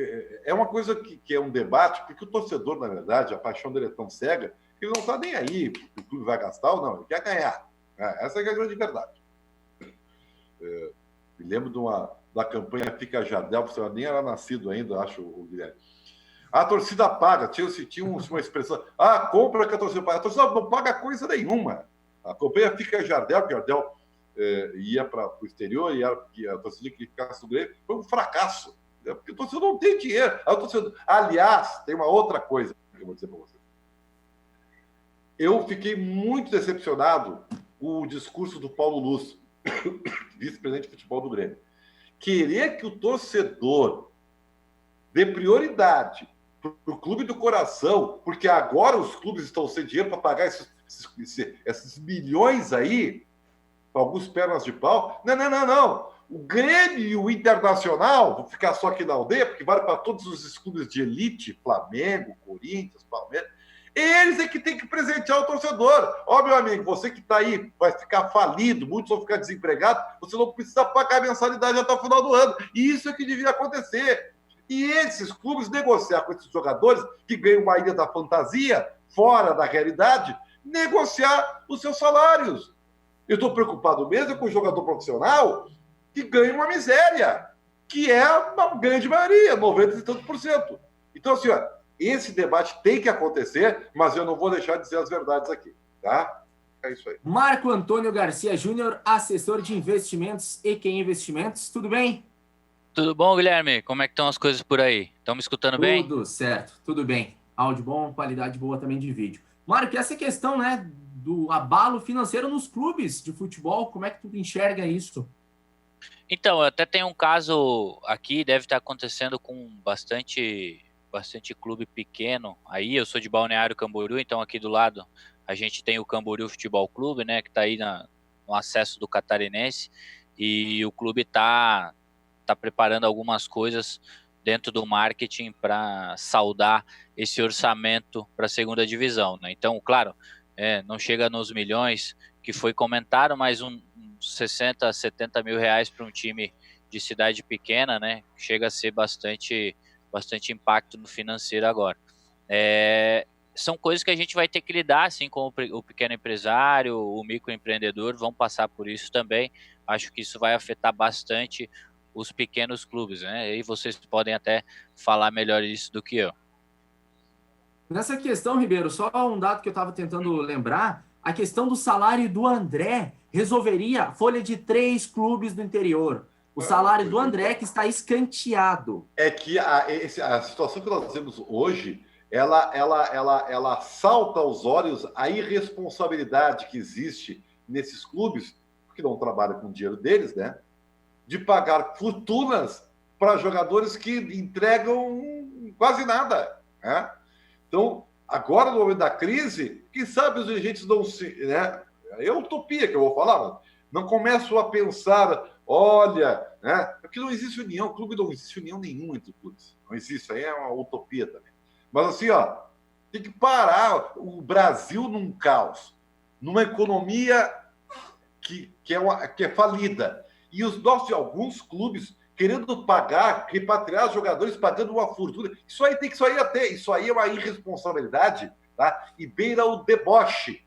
é uma coisa que é um debate, porque o torcedor, na verdade, a paixão dele é tão cega que ele não está nem aí porque o clube vai gastar ou não, ele quer ganhar. Essa é a grande verdade. Me lembro da campanha Fica Jardel, você nem era nascido ainda, acho, o Guilherme. A torcida paga, tinha uma expressão, compra que a torcida paga. A torcida não paga coisa nenhuma. A campanha Fica Jardel, que Jardel ia para o exterior e a torcida que ficasse no Grêmio, foi um fracasso. Né? Porque a torcida não tem dinheiro. Aliás, tem uma outra coisa que eu vou dizer para vocês. Eu fiquei muito decepcionado com o discurso do Paulo Luz, vice-presidente de futebol do Grêmio. Querer que o torcedor dê prioridade para o clube do coração, porque agora os clubes estão sem dinheiro para pagar esses milhões aí, alguns pernas de pau. Não. O Grêmio e o Internacional, vou ficar só aqui na aldeia, porque vale para todos os clubes de elite, Flamengo, Corinthians, Palmeiras, eles é que tem que presentear o torcedor. Ó, meu amigo, você que está aí, vai ficar falido, muitos vão ficar desempregados, você não precisa pagar a mensalidade até o final do ano. E isso é que devia acontecer. E esses clubes negociar com esses jogadores que ganham uma ilha da fantasia, fora da realidade, negociar os seus salários. Eu estou preocupado mesmo com o jogador profissional que ganha uma miséria. que é uma grande maioria, 90 e tantos por cento. Então, assim, ó, esse debate tem que acontecer, mas eu não vou deixar de dizer as verdades aqui, tá? É isso aí. Marco Antônio Garcia Júnior, assessor de investimentos EQ Investimentos. Tudo bem? Tudo bom, Guilherme? Como é que estão as coisas por aí? Estão me escutando bem? Tudo certo, tudo bem. Áudio bom, qualidade boa também de vídeo. Marco, essa questão, né, do abalo financeiro nos clubes de futebol, como é que tu enxerga isso? Então, eu até tenho um caso aqui, deve estar acontecendo com bastante clube pequeno. Aí eu sou de Balneário Camboriú, então aqui do lado a gente tem o Camboriú Futebol Clube, né, que está aí no acesso do Catarinense, e o clube tá preparando algumas coisas dentro do marketing para saldar esse orçamento para a segunda divisão, né? Então, claro, não chega nos milhões que foi comentado, mas uns 60, 70 mil reais para um time de cidade pequena, né? Chega a ser bastante impacto no financeiro agora. São coisas que a gente vai ter que lidar, assim como o pequeno empresário, o microempreendedor vão passar por isso também. Acho que isso vai afetar bastante os pequenos clubes, né? E vocês podem até falar melhor isso do que eu. Nessa questão, Ribeiro, só um dado que eu estava tentando lembrar, a questão do salário do André resolveria a folha de 3 clubes do interior. O salário do André que está escanteado. É que a situação que nós temos hoje, ela salta aos olhos a irresponsabilidade que existe nesses clubes, que não trabalham com o dinheiro deles, né? De pagar fortunas para jogadores que entregam quase nada, né? Então, agora, no momento da crise, quem sabe os dirigentes não se... Né? É utopia que eu vou falar, não começo a pensar, olha, né? Porque não existe união, o clube não existe união nenhuma entre clubes. Não existe, aí é uma utopia também. Mas assim, ó, tem que parar o Brasil num caos, numa economia que é falida. E os nossos, alguns clubes querendo pagar, repatriar jogadores pagando uma fortuna. Isso aí é uma irresponsabilidade, tá? E beira o deboche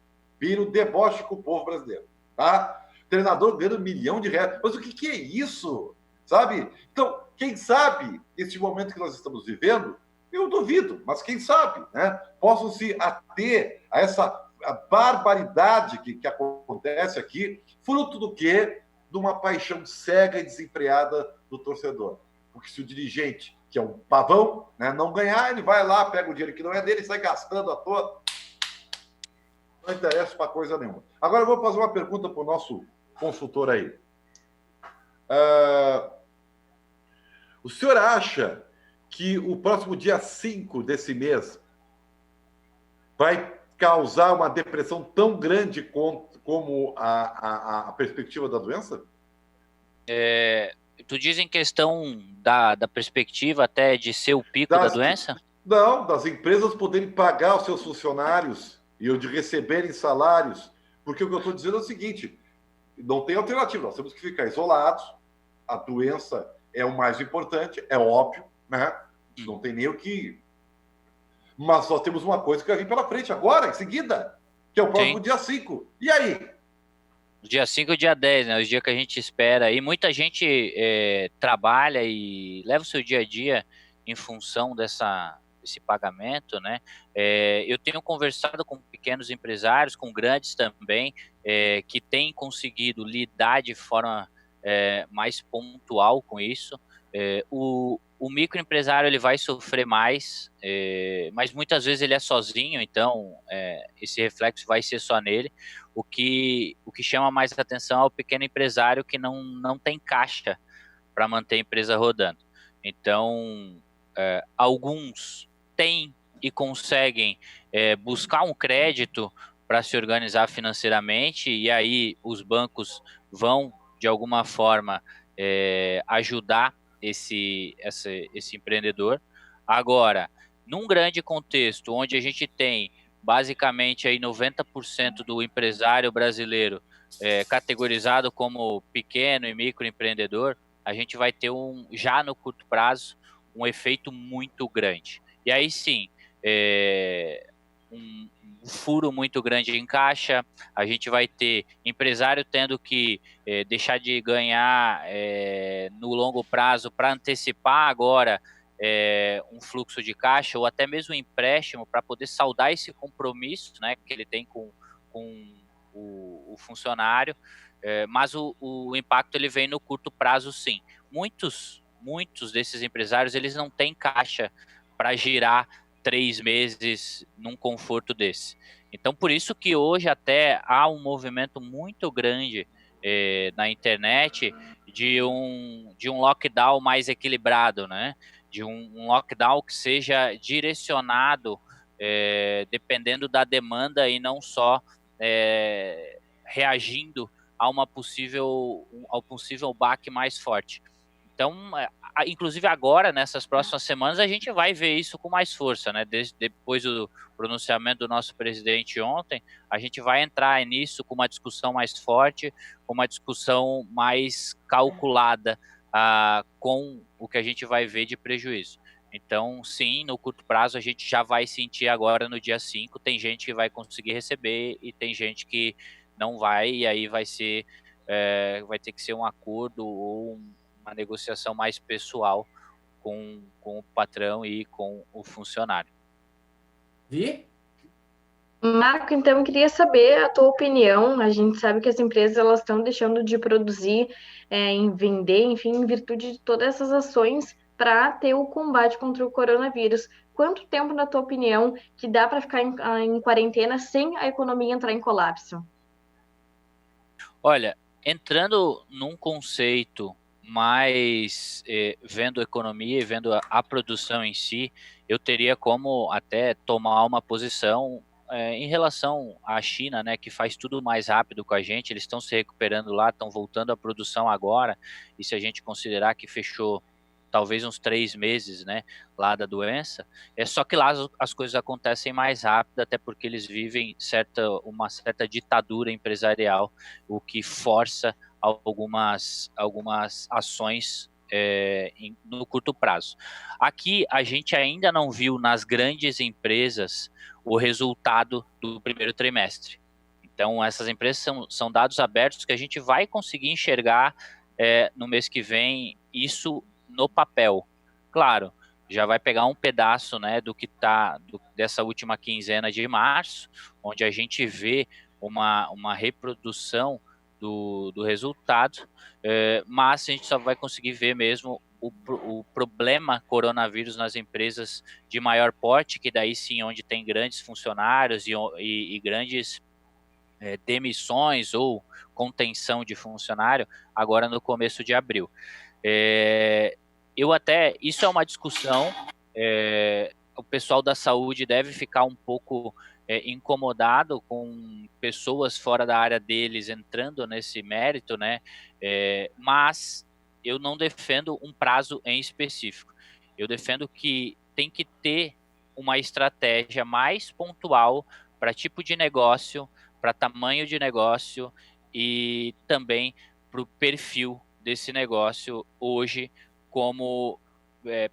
com o povo brasileiro, tá? O treinador ganhando R$1 milhão. Mas o que é isso? Sabe? Então, quem sabe, esse momento que nós estamos vivendo, eu duvido, mas quem sabe, né? Possam se ater a essa barbaridade que acontece aqui, fruto do quê? De uma paixão cega e desenfreada do torcedor. Porque se o dirigente, que é um pavão, né, não ganhar, ele vai lá, pega o dinheiro que não é dele e sai gastando à toa. Não interessa para coisa nenhuma. Agora eu vou fazer uma pergunta para o nosso consultor aí. O senhor acha que o próximo dia 5 desse mês vai causar uma depressão tão grande como a perspectiva da doença? Tu diz em questão da perspectiva até de ser o pico da doença? Não, das empresas poderem pagar os seus funcionários e de receberem salários. Porque o que eu estou dizendo é o seguinte, não tem alternativa, nós temos que ficar isolados, a doença é o mais importante, é óbvio, né? Não tem nem o que... Mas só temos uma coisa que vai vir pela frente agora, em seguida, que é o próximo dia 5. E aí? Dia 5 e dia 10, né? Os dias que a gente espera. E muita gente trabalha e leva o seu dia a dia em função desse pagamento, né? Eu tenho conversado com pequenos empresários, com grandes também, que têm conseguido lidar de forma mais pontual com isso. O microempresário ele vai sofrer mais, mas muitas vezes ele é sozinho, então esse reflexo vai ser só nele. O que chama mais atenção é o pequeno empresário que não tem caixa para manter a empresa rodando. Então, alguns têm e conseguem buscar um crédito para se organizar financeiramente, e aí os bancos vão, de alguma forma, ajudar esse empreendedor. Agora, num grande contexto onde a gente tem basicamente aí 90% do empresário brasileiro categorizado como pequeno e microempreendedor, a gente vai ter já no curto prazo um efeito muito grande. E aí sim, um furo muito grande em caixa, a gente vai ter empresário tendo que deixar de ganhar no longo prazo para antecipar agora um fluxo de caixa ou até mesmo um empréstimo para poder saldar esse compromisso, né, que ele tem com o funcionário, mas o impacto ele vem no curto prazo, sim. Muitos desses empresários eles não têm caixa para girar 3 meses num conforto desse. Então, por isso que hoje até há um movimento muito grande na internet de um lockdown mais equilibrado, né? De um lockdown que seja direcionado dependendo da demanda e não só reagindo ao possível baque mais forte. Então, inclusive agora, nessas próximas semanas, a gente vai ver isso com mais força, né? Depois do pronunciamento do nosso presidente ontem, a gente vai entrar nisso com uma discussão mais forte, com uma discussão mais calculada com o que a gente vai ver de prejuízo. Então, sim, no curto prazo a gente já vai sentir agora no dia 5, tem gente que vai conseguir receber e tem gente que não vai, e aí vai ter que ser um acordo ou uma negociação mais pessoal com o patrão e com o funcionário. Vi? Marco, então eu queria saber a tua opinião. A gente sabe que as empresas elas estão deixando de produzir, em vender, enfim, em virtude de todas essas ações para ter o combate contra o coronavírus. Quanto tempo, na tua opinião, que dá para ficar em quarentena sem a economia entrar em colapso? Olha, entrando num conceito mais vendo a economia e vendo a produção em si, eu teria como até tomar uma posição em relação à China, né, que faz tudo mais rápido com a gente. Eles estão se recuperando lá, estão voltando à produção agora, e se a gente considerar que fechou talvez uns 3 meses, né, lá da doença, só que lá as coisas acontecem mais rápido, até porque eles vivem uma certa ditadura empresarial, o que força algumas ações no curto prazo. Aqui a gente ainda não viu nas grandes empresas o resultado do primeiro trimestre. Então essas empresas são dados abertos que a gente vai conseguir enxergar no mês que vem isso no papel. Claro, já vai pegar um pedaço, né, do que tá dessa última quinzena de março, onde a gente vê uma reprodução do resultado, mas a gente só vai conseguir ver mesmo o problema coronavírus nas empresas de maior porte, que daí sim onde tem grandes funcionários e grandes demissões ou contenção de funcionário, agora no começo de abril. Isso é uma discussão, o pessoal da saúde deve ficar um pouco incomodado com pessoas fora da área deles entrando nesse mérito, né? Mas eu não defendo um prazo em específico. Eu defendo que tem que ter uma estratégia mais pontual para tipo de negócio, para tamanho de negócio e também para o perfil desse negócio hoje como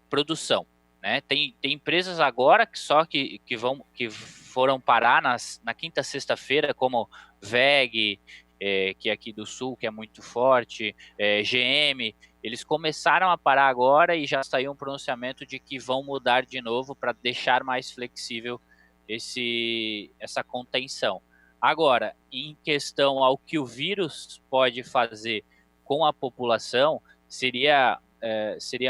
produção, né? Tem empresas agora que foram parar na quinta, sexta-feira, como WEG, que é aqui do Sul, que é muito forte, GM, eles começaram a parar agora e já saiu um pronunciamento de que vão mudar de novo para deixar mais flexível essa contenção. Agora, em questão ao que o vírus pode fazer com a população, seria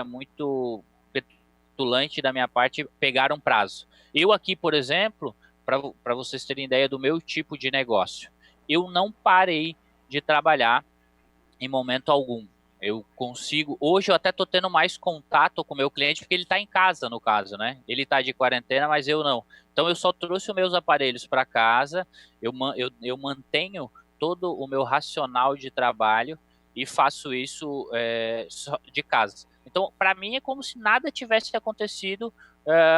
muito petulante da minha parte pegar um prazo. Eu aqui, por exemplo, para vocês terem ideia do meu tipo de negócio, eu não parei de trabalhar em momento algum. Eu consigo... Hoje eu até estou tendo mais contato com o meu cliente, porque ele está em casa, no caso, né? Ele está de quarentena, mas eu não. Então eu só trouxe os meus aparelhos para casa, eu mantenho todo o meu racional de trabalho e faço isso de casa. Então, para mim, é como se nada tivesse acontecido,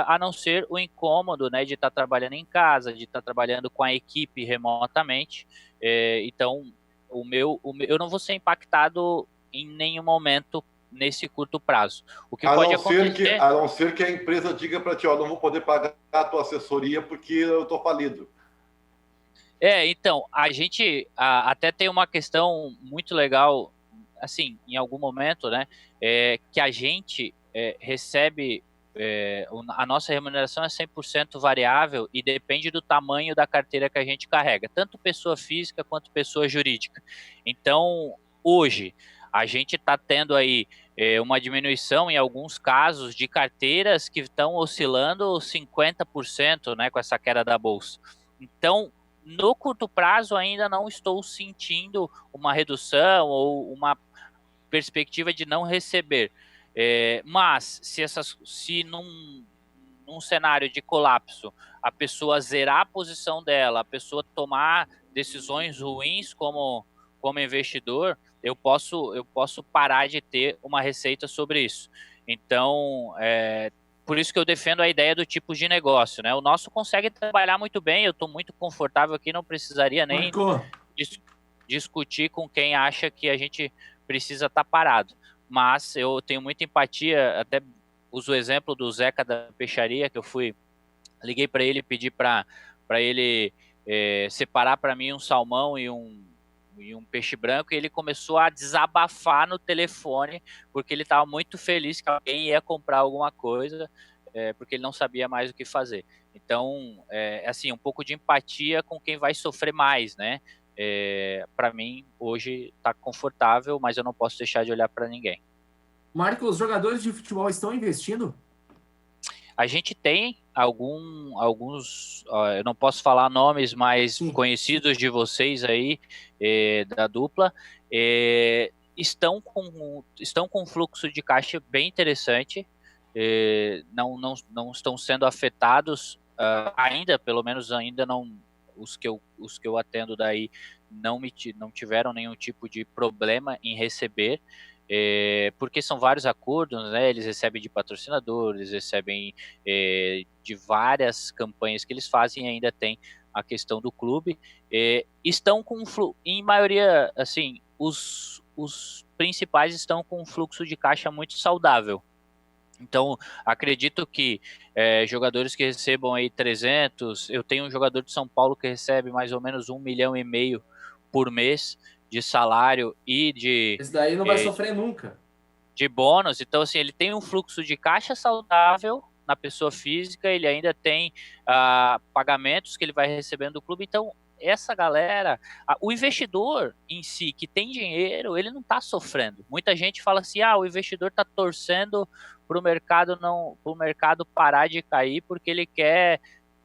a não ser o incômodo, né, de estar trabalhando em casa, de estar trabalhando com a equipe remotamente. Então, eu não vou ser impactado em nenhum momento nesse curto prazo. O que a pode não acontecer... A não ser que a empresa diga para ti, ó, não vou poder pagar a tua assessoria porque eu estou falido. Então, a gente até tem uma questão muito legal, assim, em algum momento, né, que a gente recebe, a nossa remuneração é 100% variável e depende do tamanho da carteira que a gente carrega, tanto pessoa física quanto pessoa jurídica. Então, hoje, a gente está tendo aí uma diminuição, em alguns casos, de carteiras que estão oscilando 50%, né, com essa queda da Bolsa. Então, no curto prazo, ainda não estou sentindo uma redução ou uma perspectiva de não receber. Mas, se num cenário de colapso, a pessoa zerar a posição dela, a pessoa tomar decisões ruins como investidor, eu posso parar de ter uma receita sobre isso. Então, por isso que eu defendo a ideia do tipo de negócio, né? O nosso consegue trabalhar muito bem, eu estou muito confortável aqui, não precisaria nem discutir com quem acha que a gente precisa estar parado. Mas eu tenho muita empatia, até uso o exemplo do Zeca da peixaria, que liguei para ele, pedi para ele separar para mim um salmão e um peixe branco, e ele começou a desabafar no telefone, porque ele estava muito feliz que alguém ia comprar alguma coisa, porque ele não sabia mais o que fazer. Então, assim, um pouco de empatia com quem vai sofrer mais, né? Para mim, hoje está confortável, mas eu não posso deixar de olhar para ninguém. Marcos, os jogadores de futebol estão investindo? A gente tem alguns, eu não posso falar nomes, mas sim, conhecidos de vocês aí, da dupla, estão com um fluxo de caixa bem interessante, não estão sendo afetados ainda, pelo menos ainda não, os que eu atendo daí não tiveram nenhum tipo de problema em receber, porque são vários acordos, né? Eles recebem de patrocinadores, recebem de várias campanhas que eles fazem, e ainda tem a questão do clube. Estão com, em maioria, assim, os principais estão com um fluxo de caixa muito saudável. Então, acredito que jogadores que recebam aí 300, eu tenho um jogador de São Paulo que recebe mais ou menos 1,5 milhão por mês de salário e de... Esse daí não vai sofrer nunca. De bônus. Então, assim, ele tem um fluxo de caixa saudável na pessoa física, ele ainda tem pagamentos que ele vai recebendo do clube. Então, essa galera, o investidor em si, que tem dinheiro, ele não está sofrendo. Muita gente fala assim, o investidor está torcendo para o mercado parar de cair porque ele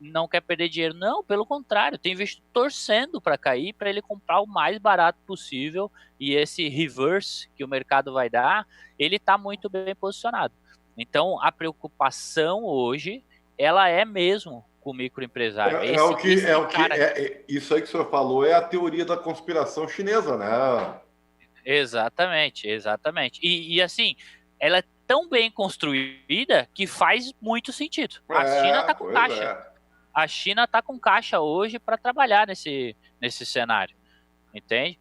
não quer perder dinheiro. Não, pelo contrário, tem investidor torcendo para cair, para ele comprar o mais barato possível, e esse reverse que o mercado vai dar, ele está muito bem posicionado. Então, a preocupação hoje, ela é mesmo com o microempresário. Isso aí que o senhor falou é a teoria da conspiração chinesa, né? Exatamente. E assim, ela é tão bem construída que faz muito sentido. A China está com caixa. A China está com caixa hoje para trabalhar nesse cenário, entende?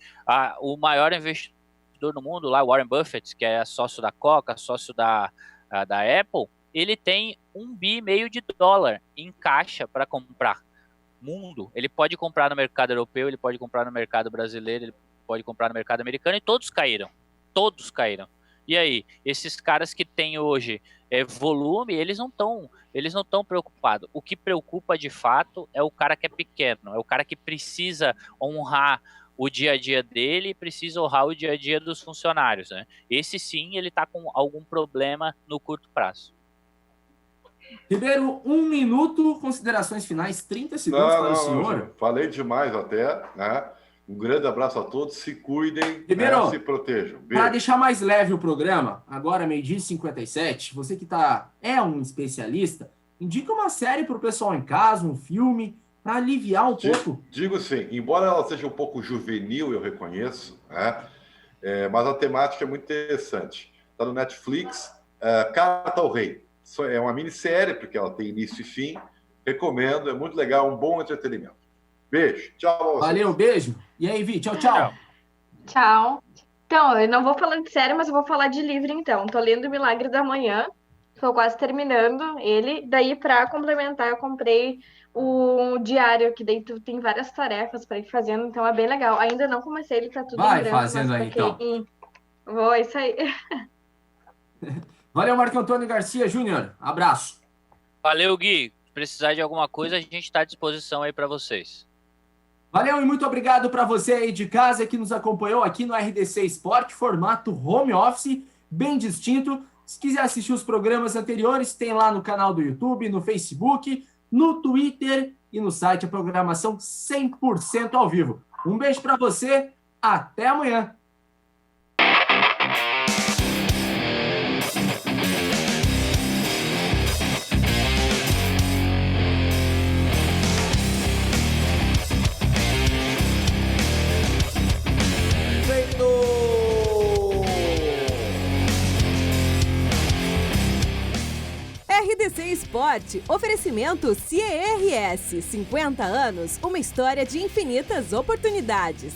O maior investidor no mundo, lá, Warren Buffett, que é sócio da Coca, sócio da Apple, ele tem $1,5 bilhão em caixa para comprar. Mundo. Ele pode comprar no mercado europeu, ele pode comprar no mercado brasileiro, ele pode comprar no mercado americano, e todos caíram. E aí, esses caras que têm hoje volume, eles não estão preocupados. O que preocupa de fato é o cara que é pequeno, é o cara que precisa honrar o dia a dia dele, precisa honrar o dia a dia dos funcionários, né? Esse sim, ele está com algum problema no curto prazo. Ribeiro, 1 minuto, considerações finais, 30 segundos para o senhor. Falei demais até, né? Um grande abraço a todos, se cuidem, Ribeiro, se protejam. Para deixar mais leve o programa, agora 12h57, você que é um especialista, indica uma série para o pessoal em casa, um filme, para aliviar um pouco. Digo sim, embora ela seja um pouco juvenil, eu reconheço, né? Mas a temática é muito interessante. Está no Netflix, Carta ao Rei. É uma minissérie, porque ela tem início e fim. Recomendo, é muito legal, um bom entretenimento. Beijo, tchau. Valeu, beijo. E aí, Vi, tchau. Tchau. Então, eu não vou falar de série, mas eu vou falar de livro, então. Tô lendo O Milagre da Manhã, tô quase terminando ele. Daí, para complementar, eu comprei o diário, que daí tu tem várias tarefas para ir fazendo, então é bem legal. Ainda não comecei, ele tá tudo em Vai branco, fazendo mas aí, então. Vou, é isso aí. Valeu, Marco Antônio Garcia Júnior. Abraço. Valeu, Gui. Se precisar de alguma coisa, a gente está à disposição aí para vocês. Valeu e muito obrigado para você aí de casa que nos acompanhou aqui no RDC Esporte, formato home office, bem distinto. Se quiser assistir os programas anteriores, tem lá no canal do YouTube, no Facebook, no Twitter e no site a programação 100% ao vivo. Um beijo para você, até amanhã. RDC Esporte, oferecimento CIERS, 50 anos, uma história de infinitas oportunidades.